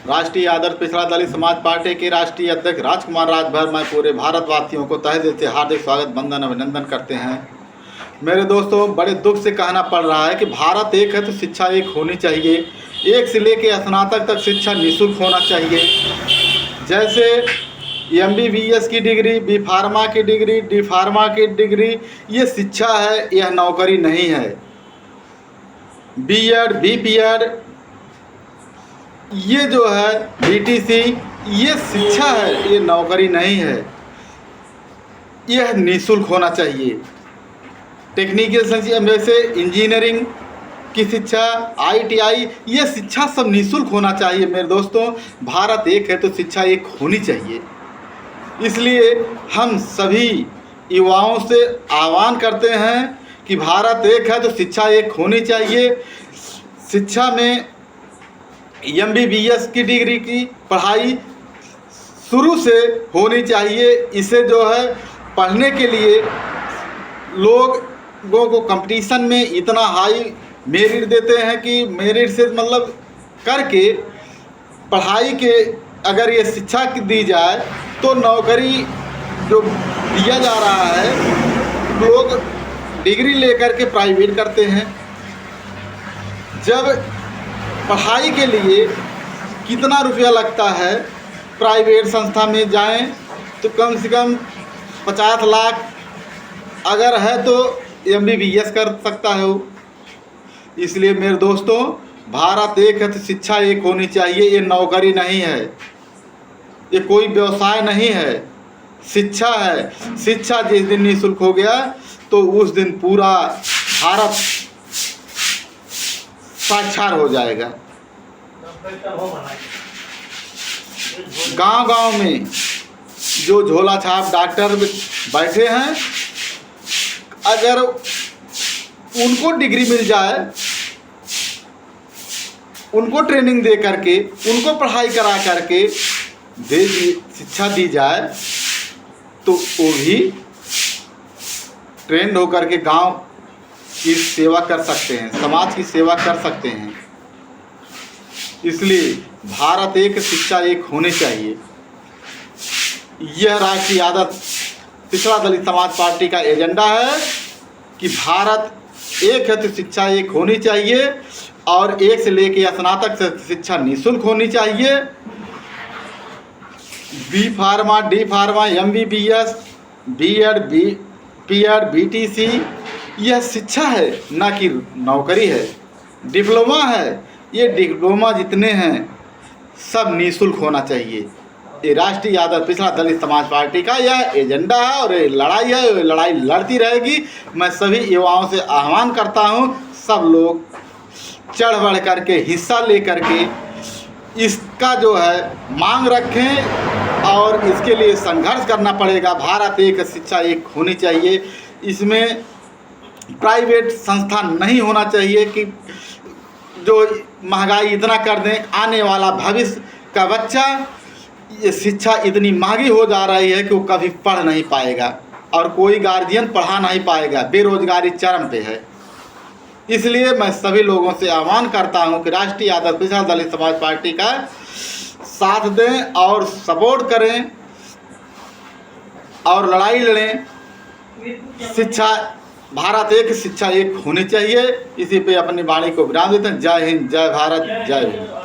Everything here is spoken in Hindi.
राष्ट्रीय आदर्श पिछड़ा दलित समाज पार्टी के राष्ट्रीय अध्यक्ष राजकुमार राजभर में पूरे भारतवासियों को तहे दिल से हार्दिक स्वागत वंदन अभिनंदन करते हैं। मेरे दोस्तों, बड़े दुख से कहना पड़ रहा है कि भारत एक है तो शिक्षा एक होनी चाहिए। एक से लेकर स्नातक तक शिक्षा निःशुल्क होना चाहिए। जैसे MBBS की डिग्री, बी फार्मा की डिग्री, डी फार्मा की डिग्री, ये शिक्षा है, यह नौकरी नहीं है। BEd, BPEd, ये जो है BTC, ये शिक्षा है, ये नौकरी नहीं है। यह निःशुल्क होना चाहिए। टेक्निकल जैसे इंजीनियरिंग की शिक्षा, ITI, ये शिक्षा सब निःशुल्क होना चाहिए। मेरे दोस्तों, भारत एक है तो शिक्षा एक होनी चाहिए। इसलिए हम सभी युवाओं से आह्वान करते हैं कि भारत एक है तो शिक्षा एक होनी चाहिए। शिक्षा में MBBS की डिग्री की पढ़ाई शुरू से होनी चाहिए। इसे जो है पढ़ने के लिए लोगों को कंपटीशन में इतना हाई मेरिट देते हैं कि मेरिट से मतलब करके पढ़ाई के अगर ये शिक्षा दी जाए तो नौकरी जो दिया जा रहा है, लोग डिग्री लेकर के प्राइवेट करते हैं। जब पढ़ाई के लिए कितना रुपया लगता है, प्राइवेट संस्था में जाएं तो कम से कम 50 लाख अगर है तो MBBS कर सकता है वो। इसलिए मेरे दोस्तों, भारत एक है तो शिक्षा एक होनी चाहिए। ये नौकरी नहीं है, ये कोई व्यवसाय नहीं है, शिक्षा है। शिक्षा जिस दिन निःशुल्क हो गया तो उस दिन पूरा भारत साक्षर हो जाएगा। गांव-गांव में जो झोला छाप डॉक्टर बैठे हैं, अगर उनको डिग्री मिल जाए, उनको ट्रेनिंग दे करके, उनको पढ़ाई करा करके शिक्षा दी जाए तो वो भी ट्रेंड होकर के गांव की सेवा कर सकते हैं, समाज की सेवा कर सकते हैं। इसलिए भारत एक, शिक्षा एक होनी चाहिए। यह राष्ट्रीय आदर्श पिछड़ा दलित समाज पार्टी का एजेंडा है कि भारत एक है तो शिक्षा एक होनी चाहिए और एक से लेकर स्नातक से शिक्षा निःशुल्क होनी चाहिए। B pharma, D pharma, MBBS, BEd, BPEd, BTC, यह शिक्षा है, ना कि नौकरी है। डिप्लोमा है, ये डिप्लोमा जितने हैं सब निःशुल्क होना चाहिए। ये राष्ट्रीय आदर्श पिछड़ा दलित समाज पार्टी का यह एजेंडा है और ये लड़ाई है, ये लड़ाई लड़ती रहेगी। मैं सभी युवाओं से आह्वान करता हूँ, सब लोग चढ़ बढ़ करके हिस्सा ले करके इसका जो है मांग रखें और इसके लिए संघर्ष करना पड़ेगा। भारत एक, शिक्षा एक होनी चाहिए। इसमें प्राइवेट संस्था नहीं होना चाहिए कि जो महंगाई इतना कर दें, आने वाला भविष्य का बच्चा, ये शिक्षा इतनी महंगी हो जा रही है कि वो कभी पढ़ नहीं पाएगा और कोई गार्जियन पढ़ा नहीं पाएगा। बेरोजगारी चरम पे है। इसलिए मैं सभी लोगों से आह्वान करता हूं कि राष्ट्रीय आदर्श पिछड़ा दलित समाज पार्टी का साथ दें और सपोर्ट करें और लड़ाई लड़ें। शिक्षा, भारत एक, शिक्षा एक होनी चाहिए। इसी पे अपनी वाणी को विराम देते हैं। जय हिंद, जय भारत, जय हिंद।